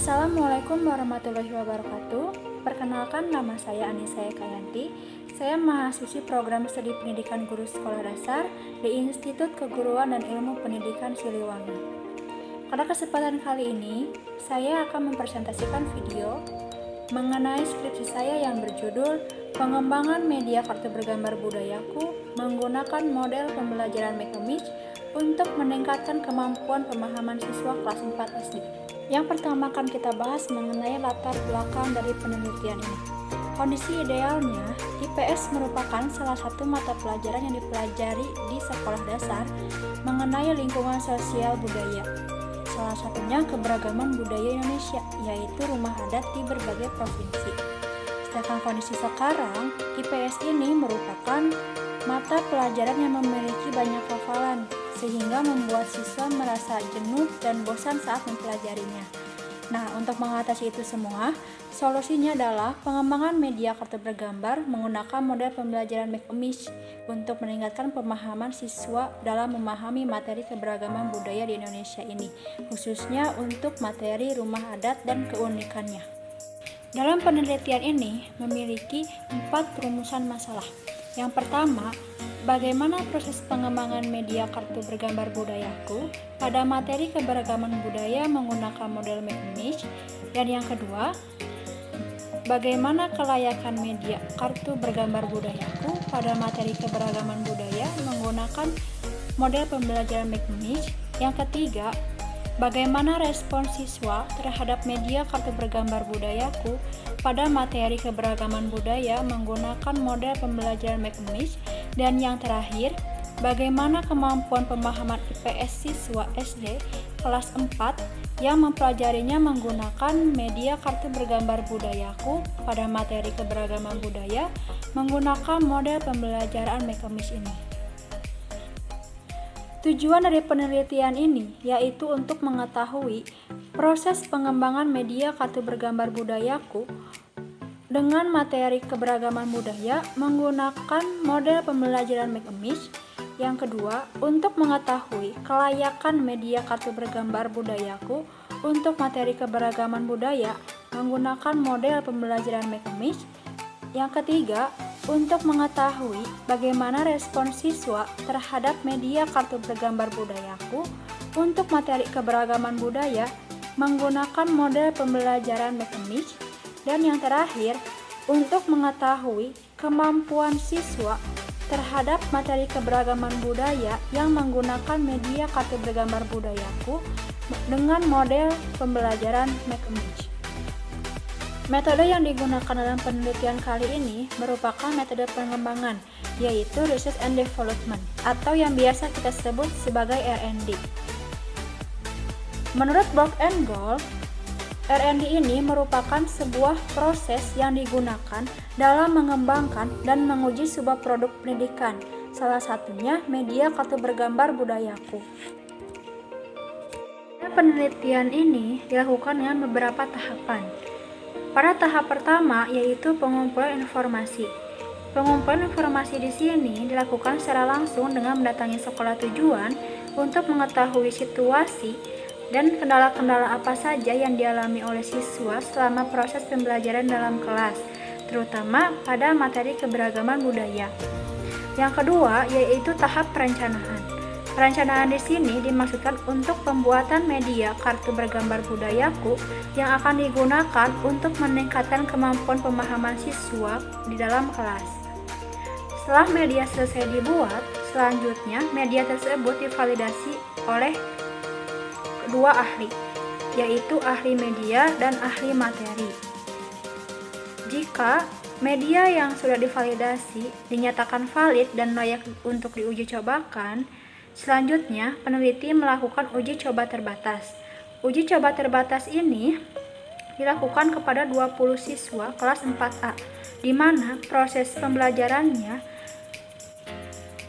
Assalamualaikum warahmatullahi wabarakatuh. Perkenalkan, nama saya Anissa Ekayanti. Saya mahasiswi program studi pendidikan guru sekolah dasar di Institut Keguruan dan Ilmu Pendidikan Siliwangi. Pada kesempatan kali ini, saya akan mempresentasikan video mengenai skripsi saya yang berjudul Pengembangan Media Kartu Bergambar Budayaku menggunakan model pembelajaran Make-A-Image untuk meningkatkan kemampuan pemahaman siswa kelas 4 SD. Yang pertama akan kita bahas mengenai latar belakang dari penelitian ini. Kondisi idealnya, IPS merupakan salah satu mata pelajaran yang dipelajari di sekolah dasar mengenai lingkungan sosial budaya. Salah satunya keberagaman budaya Indonesia, yaitu rumah adat di berbagai provinsi. Sedangkan kondisi sekarang, IPS ini merupakan mata pelajaran yang memiliki banyak hafalan, sehingga membuat siswa merasa jenuh dan bosan saat mempelajarinya. Nah, untuk mengatasi itu semua, solusinya adalah pengembangan media kartu bergambar menggunakan model pembelajaran Make-A-Image untuk meningkatkan pemahaman siswa dalam memahami materi keberagaman budaya di Indonesia ini, khususnya untuk materi rumah adat dan keunikannya. Dalam penelitian ini memiliki 4 perumusan masalah. Yang pertama, bagaimana proses pengembangan media kartu bergambar budayaku pada materi keberagaman budaya menggunakan model Make-A-Image. Dan yang kedua, bagaimana kelayakan media kartu bergambar budayaku pada materi keberagaman budaya menggunakan model pembelajaran Make-A-Image. Yang ketiga, bagaimana respon siswa terhadap media kartu bergambar budayaku pada materi keberagaman budaya menggunakan model pembelajaran Make-A-Image. Dan yang terakhir, bagaimana kemampuan pemahaman IPS siswa SD kelas 4 yang mempelajarinya menggunakan media kartu bergambar budayaku pada materi keberagaman budaya menggunakan model pembelajaran Make-A-Image ini. Tujuan dari penelitian ini yaitu untuk mengetahui proses pengembangan media kartu bergambar budayaku dengan materi keberagaman budaya menggunakan model pembelajaran Make-A-Image. Yang kedua, untuk mengetahui kelayakan media kartu bergambar budayaku untuk materi keberagaman budaya menggunakan model pembelajaran Make-A-Image. Yang ketiga, untuk mengetahui bagaimana respon siswa terhadap media kartu bergambar budayaku untuk materi keberagaman budaya menggunakan model pembelajaran Make-A-Image. Dan yang terakhir, untuk mengetahui kemampuan siswa terhadap materi keberagaman budaya yang menggunakan media kartu bergambar budayaku dengan model pembelajaran Make-A-Image. Metode yang digunakan dalam penelitian kali ini merupakan metode pengembangan, yaitu Research and Development, atau yang biasa kita sebut sebagai R&D. Menurut Borg and Gold, R&D ini merupakan sebuah proses yang digunakan dalam mengembangkan dan menguji sebuah produk pendidikan, salah satunya media kartu bergambar budayaku. Penelitian ini dilakukan dengan beberapa tahapan. Pada tahap pertama yaitu pengumpulan informasi. Pengumpulan informasi di sini dilakukan secara langsung dengan mendatangi sekolah tujuan untuk mengetahui situasi dan kendala-kendala apa saja yang dialami oleh siswa selama proses pembelajaran dalam kelas, terutama pada materi keberagaman budaya. Yang kedua yaitu tahap perencanaan. Perencanaan di sini dimaksudkan untuk pembuatan media kartu bergambar budayaku yang akan digunakan untuk meningkatkan kemampuan pemahaman siswa di dalam kelas. Setelah media selesai dibuat, selanjutnya media tersebut divalidasi oleh kedua ahli, yaitu ahli media dan ahli materi. Jika media yang sudah divalidasi dinyatakan valid dan layak untuk diuji cobakan, selanjutnya peneliti melakukan uji coba terbatas. Uji coba terbatas ini dilakukan kepada 20 siswa kelas 4A, di mana proses pembelajarannya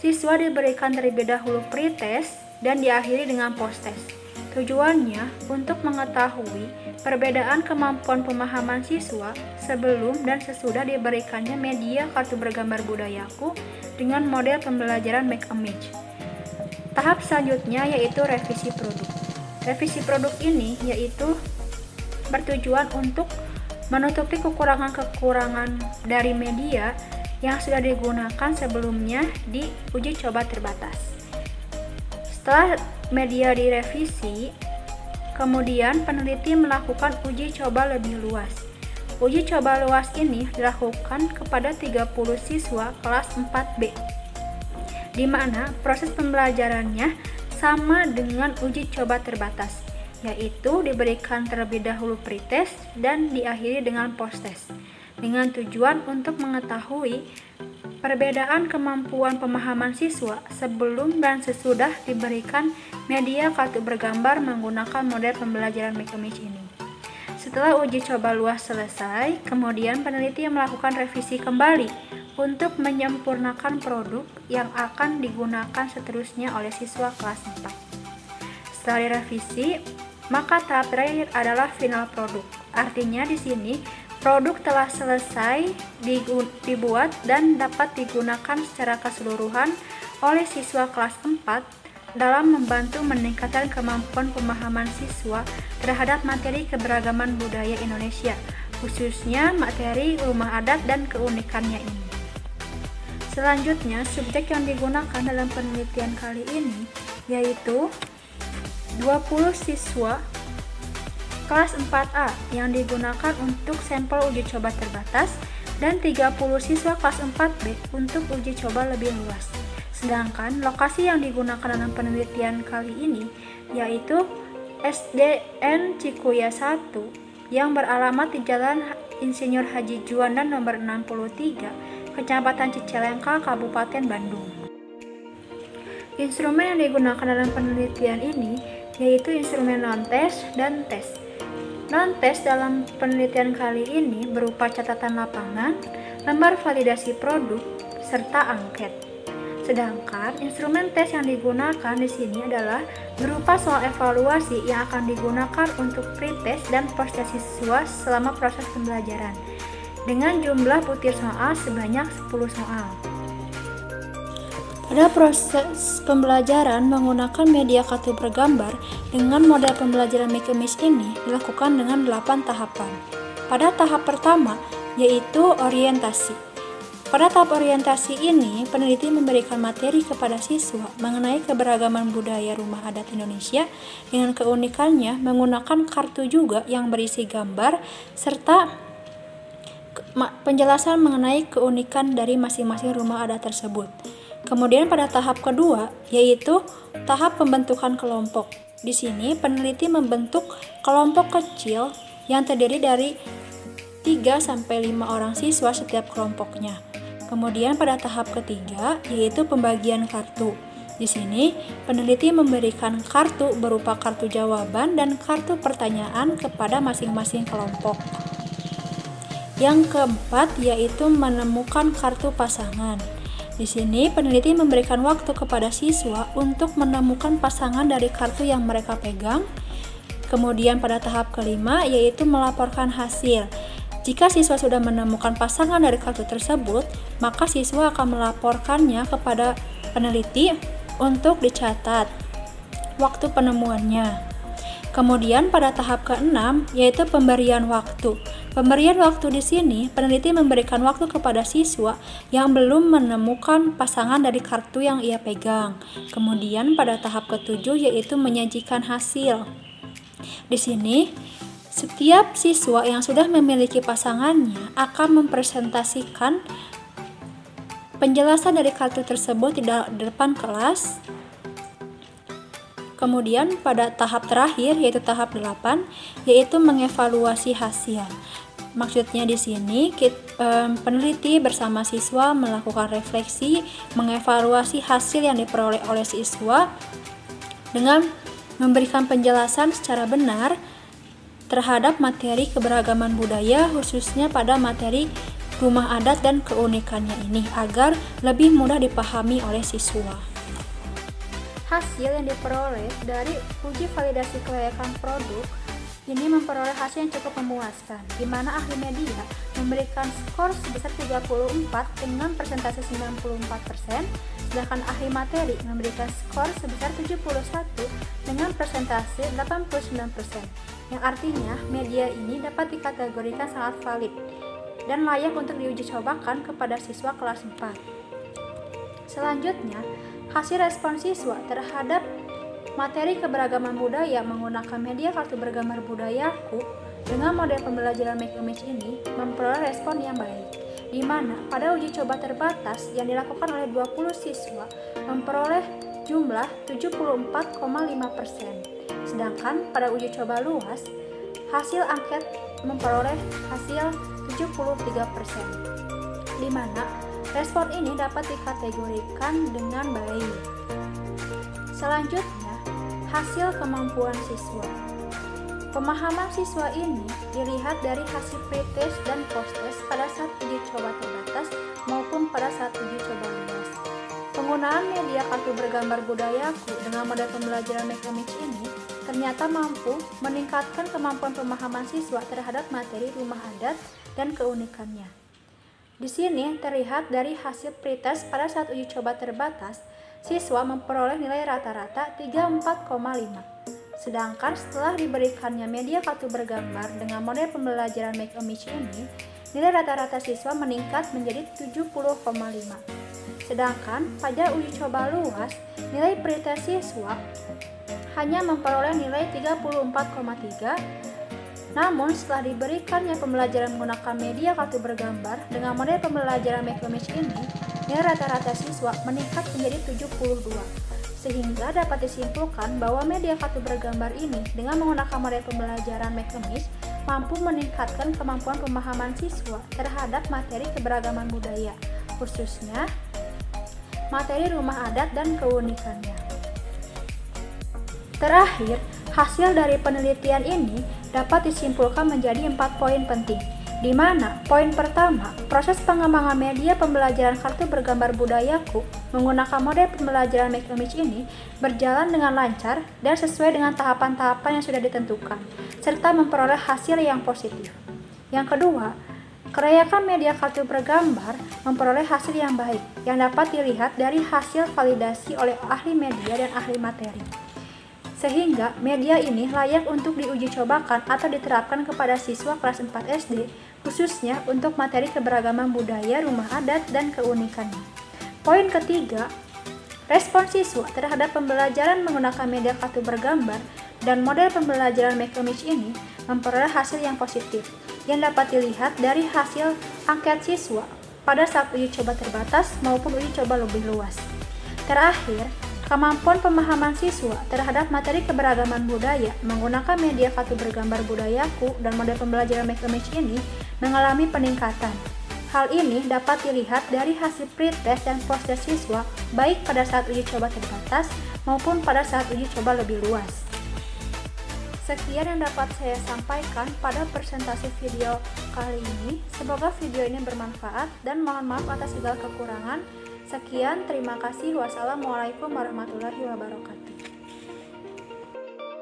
siswa diberikan terlebih dahulu pretest dan diakhiri dengan posttest. Tujuannya untuk mengetahui perbedaan kemampuan pemahaman siswa sebelum dan sesudah diberikannya media kartu bergambar budayaku dengan model pembelajaran Make-A-Image. Tahap selanjutnya yaitu revisi produk. Revisi produk ini yaitu bertujuan untuk menutupi kekurangan-kekurangan dari media yang sudah digunakan sebelumnya di uji coba terbatas. Setelah media direvisi, kemudian peneliti melakukan uji coba lebih luas. Uji coba luas ini dilakukan kepada 30 siswa kelas 4B, di mana proses pembelajarannya sama dengan uji coba terbatas, yaitu diberikan terlebih dahulu pretest dan diakhiri dengan posttest, dengan tujuan untuk mengetahui perbedaan kemampuan pemahaman siswa sebelum dan sesudah diberikan media kartu bergambar menggunakan model pembelajaran Make-A-Wish ini. Setelah uji coba luas selesai, kemudian peneliti melakukan revisi kembali untuk menyempurnakan produk yang akan digunakan seterusnya oleh siswa kelas 4. Setelah direvisi, maka tahap terakhir adalah final produk. Artinya di sini produk telah selesai dibuat dan dapat digunakan secara keseluruhan oleh siswa kelas 4 dalam membantu meningkatkan kemampuan pemahaman siswa terhadap materi keberagaman budaya Indonesia, khususnya materi rumah adat dan keunikannya ini. Selanjutnya, subjek yang digunakan dalam penelitian kali ini yaitu 20 siswa kelas 4A yang digunakan untuk sampel uji coba terbatas dan 30 siswa kelas 4B untuk uji coba lebih luas. Sedangkan lokasi yang digunakan dalam penelitian kali ini yaitu SDN Cikuya 1 yang beralamat di Jalan Insinyur Haji Juanda nomor 63, Kecamatan Cicalengka, Kabupaten Bandung. Instrumen yang digunakan dalam penelitian ini yaitu instrumen non-tes dan tes. Non-tes dalam penelitian kali ini berupa catatan lapangan, lembar validasi produk, serta angket. Sedangkan instrumen tes yang digunakan di sini adalah berupa soal evaluasi yang akan digunakan untuk pretest dan posttest siswa selama proses pembelajaran, dengan jumlah butir soal sebanyak 10 soal. Pada proses pembelajaran menggunakan media kartu bergambar dengan model pembelajaran Make-A-Wish ini dilakukan dengan 8 tahapan. Pada tahap pertama yaitu orientasi. Pada tahap orientasi ini, peneliti memberikan materi kepada siswa mengenai keberagaman budaya rumah adat Indonesia dengan keunikannya menggunakan kartu juga yang berisi gambar serta penjelasan mengenai keunikan dari masing-masing rumah adat tersebut. Kemudian pada tahap kedua yaitu tahap pembentukan kelompok. Di sini peneliti membentuk kelompok kecil yang terdiri dari 3-5 orang siswa setiap kelompoknya. Kemudian pada tahap ketiga yaitu pembagian kartu. Di sini peneliti memberikan kartu berupa kartu jawaban dan kartu pertanyaan kepada masing-masing kelompok. Yang keempat yaitu menemukan kartu pasangan. Di sini peneliti memberikan waktu kepada siswa untuk menemukan pasangan dari kartu yang mereka pegang. Kemudian pada tahap kelima yaitu melaporkan hasil. Jika siswa sudah menemukan pasangan dari kartu tersebut, maka siswa akan melaporkannya kepada peneliti untuk dicatat waktu penemuannya. Kemudian pada tahap keenam yaitu pemberian waktu. Pemberian waktu di sini peneliti memberikan waktu kepada siswa yang belum menemukan pasangan dari kartu yang ia pegang. Kemudian pada tahap ketujuh yaitu menyajikan hasil. Di sini setiap siswa yang sudah memiliki pasangannya akan mempresentasikan penjelasan dari kartu tersebut di depan kelas. Kemudian pada tahap terakhir yaitu tahap 8 yaitu mengevaluasi hasil. Maksudnya di sini peneliti bersama siswa melakukan refleksi, mengevaluasi hasil yang diperoleh oleh siswa dengan memberikan penjelasan secara benar terhadap materi keberagaman budaya, khususnya pada materi rumah adat dan keunikannya ini agar lebih mudah dipahami oleh siswa. Hasil yang diperoleh dari uji validasi kelayakan produk ini memperoleh hasil yang cukup memuaskan, di mana ahli media memberikan skor sebesar 34 dengan persentase 94%, sedangkan ahli materi memberikan skor sebesar 71 dengan persentase 89%. yang artinya media ini dapat dikategorikan sangat valid dan layak untuk diuji cobakan kepada siswa kelas 4. Selanjutnya, hasil respon siswa terhadap materi keberagaman budaya menggunakan media kartu bergambar budayaku dengan model pembelajaran Make Image ini memperoleh respon yang baik, di mana pada uji coba terbatas yang dilakukan oleh 20 siswa memperoleh jumlah 74,5%. Sedangkan pada uji coba luas, hasil angket memperoleh hasil 73%, di mana respon ini dapat dikategorikan dengan baik. Selanjutnya, hasil kemampuan siswa. Pemahaman siswa ini dilihat dari hasil pretest dan posttest pada saat uji coba terbatas maupun pada saat uji coba luas. Penggunaan media kartu bergambar budayaku dengan model pembelajaran Make Image ini ternyata mampu meningkatkan kemampuan pemahaman siswa terhadap materi rumah adat dan keunikannya. Di sini terlihat dari hasil pretest pada saat uji coba terbatas, siswa memperoleh nilai rata-rata 34,5. Sedangkan setelah diberikannya media kartu bergambar dengan model pembelajaran Make Image ini, nilai rata-rata siswa meningkat menjadi 70,5. Sedangkan pada uji coba luas, nilai pretest siswa hanya memperoleh nilai 34,3. Namun setelah diberikannya pembelajaran menggunakan media kartu bergambar dengan model pembelajaran Make Image ini, nilai rata-rata siswa meningkat menjadi 72. Sehingga dapat disimpulkan bahwa media kartu bergambar ini dengan menggunakan model pembelajaran Make Image mampu meningkatkan kemampuan pemahaman siswa terhadap materi keberagaman budaya, khususnya materi rumah adat dan keunikannya. Terakhir, hasil dari penelitian ini dapat disimpulkan menjadi 4 poin penting, di mana poin pertama, proses pengembangan media pembelajaran kartu bergambar budayaku menggunakan model pembelajaran Make Image ini berjalan dengan lancar dan sesuai dengan tahapan-tahapan yang sudah ditentukan, serta memperoleh hasil yang positif. Yang kedua, kelayakan media kartu bergambar memperoleh hasil yang baik yang dapat dilihat dari hasil validasi oleh ahli media dan ahli materi. Sehingga media ini layak untuk diuji cobakan atau diterapkan kepada siswa kelas 4 SD, khususnya untuk materi keberagaman budaya, rumah adat, dan keunikannya. Poin ketiga, respon siswa terhadap pembelajaran menggunakan media kartu bergambar dan model pembelajaran Make Image ini memperoleh hasil yang positif, yang dapat dilihat dari hasil angket siswa pada saat uji coba terbatas maupun uji coba lebih luas. Terakhir, kemampuan pemahaman siswa terhadap materi keberagaman budaya menggunakan media kartu bergambar budayaku dan model pembelajaran Make Image ini mengalami peningkatan. Hal ini dapat dilihat dari hasil pretest dan posttest siswa baik pada saat uji coba terbatas maupun pada saat uji coba lebih luas. Sekian yang dapat saya sampaikan pada presentasi video kali ini. Semoga video ini bermanfaat dan mohon maaf atas segala kekurangan. Sekian, terima kasih. Wassalamualaikum warahmatullahi wabarakatuh.